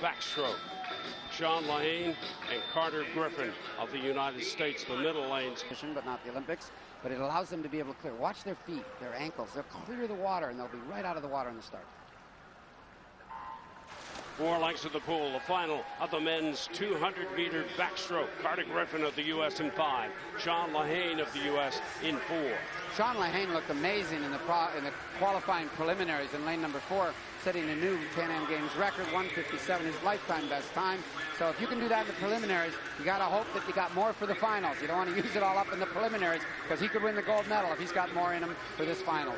backstroke. Sean Lahane and Carter Griffin of the United States, the middle lanes. But not the Olympics, but it allows them to be able to clear. Watch their feet, their ankles. They'll clear the water, and they'll be right out of the water in the start. 4 lengths of the pool, the final of the men's 200-meter backstroke. Carter Griffin of the U.S. in 5. Sean Lahane of the U.S. in 4. Sean Lahane looked amazing in the qualifying preliminaries in lane number 4, setting a new Pan Am Games record, 1:57, his lifetime best time. So if you can do that in the preliminaries, you got to hope that you got more for the finals. You don't want to use it all up in the preliminaries because he could win the gold medal if he's got more in him for this final.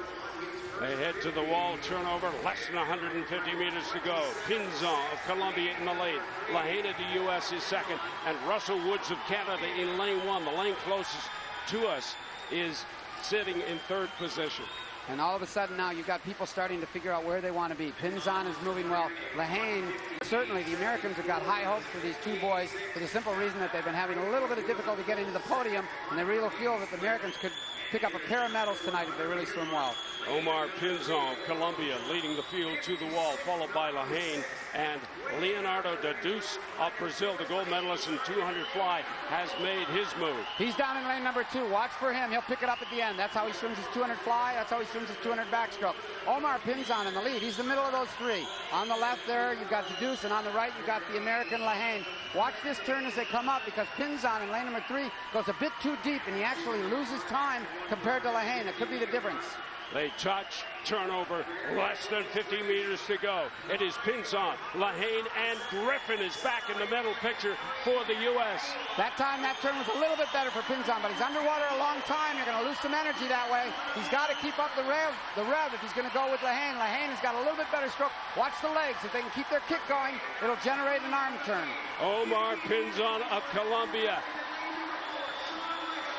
They head to the wall, turnover, less than 150 meters to go. Pinzon of Colombia in the lead. Lahane of the U.S. is second, and Russell Woods of Canada in lane 1. The lane closest to us is sitting in 3rd position. And all of a sudden now you've got people starting to figure out where they want to be. Pinzon is moving well. Lahane, certainly the Americans have got high hopes for these two boys for the simple reason that they've been having a little bit of difficulty getting to the podium, and they really feel that the Americans could pick up a pair of medals tonight if they really swim well. Omar Pinzon of Colombia leading the field to the wall, followed by Lahane, and Leonardo Deus of Brazil, the gold medalist in 200 fly, has made his move. He's down in lane number 2. Watch for him. He'll pick it up at the end. That's how he swims his 200 fly. That's how he swims his 200 backstroke. Omar Pinzon in the lead. He's the middle of those 3. On the left there, you've got Deus, and on the right, you've got the American Lahane. Watch this turn as they come up, because Pinzon in lane number 3 goes a bit too deep, and he actually loses time compared to Lahane. It could be the difference. They touch, turnover, less than 50 meters to go. It is Pinzon, Lahane, and Griffin is back in the middle picture for the U.S. That time, that turn was a little bit better for Pinzon, but he's underwater a long time. You're going to lose some energy that way. He's got to keep up the rev if he's going to go with Lahane. Lahane has got a little bit better stroke. Watch the legs. If they can keep their kick going, it'll generate an arm turn. Omar Pinzon of Colombia.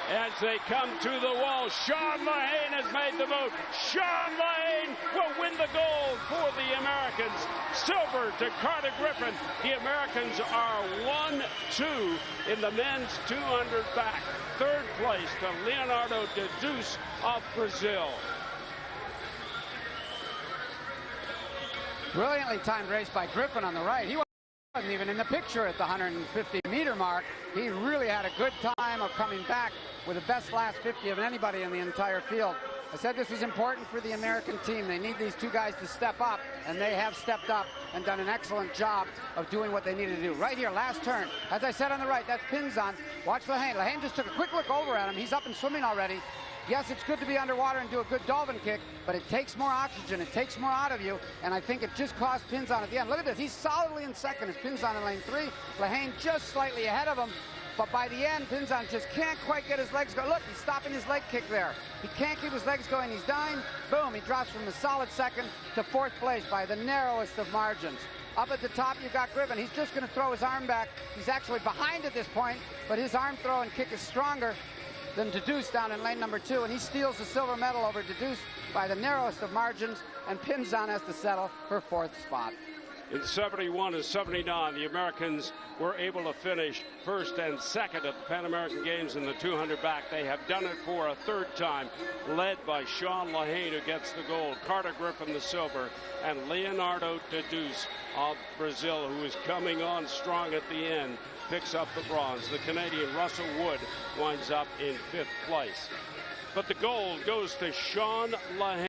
As they come to the wall, Sean Lahane has made the move. Sean Lahane will win the gold for the Americans. Silver to Carter Griffin. The Americans are 1-2 in the men's 200 back. 3rd place to Leonardo Deus of Brazil. Brilliantly timed race by Griffin on the right. He wasn't even in the picture at the 150-meter mark. He really had a good time of coming back with the best last 50 of anybody in the entire field. I said this was important for the American team. They need these two guys to step up, and they have stepped up and done an excellent job of doing what they needed to do. Right here, last turn. As I said on the right, that's Pinzon. Watch Lahane. Lahane just took a quick look over at him. He's up and swimming already. Yes, it's good to be underwater and do a good dolphin kick, but it takes more oxygen, it takes more out of you, and I think it just cost Pinzon at the end. Look at this, he's solidly in second as Pinzon in lane 3. Lahane just slightly ahead of him, but by the end, Pinzon just can't quite get his legs going. Look, he's stopping his leg kick there. He can't keep his legs going, he's dying. Boom, he drops from a solid 2nd to 4th place by the narrowest of margins. Up at the top, you've got Griffin. He's just going to throw his arm back. He's actually behind at this point, but his arm throw and kick is stronger than Deus down in lane number 2, and he steals the silver medal over Deus by the narrowest of margins, and Pinzon has to settle for 4th spot. In 71 and 79, the Americans were able to finish 1st and 2nd at the Pan American Games in the 200 back. They have done it for a 3rd time, led by Sean Lahane, who gets the gold, Carter Griffin the silver, and Leonardo Deus of Brazil, who is coming on strong at the end, picks up the bronze. The Canadian Russell Wood winds up in 5th place. But the gold goes to Sean Lahane.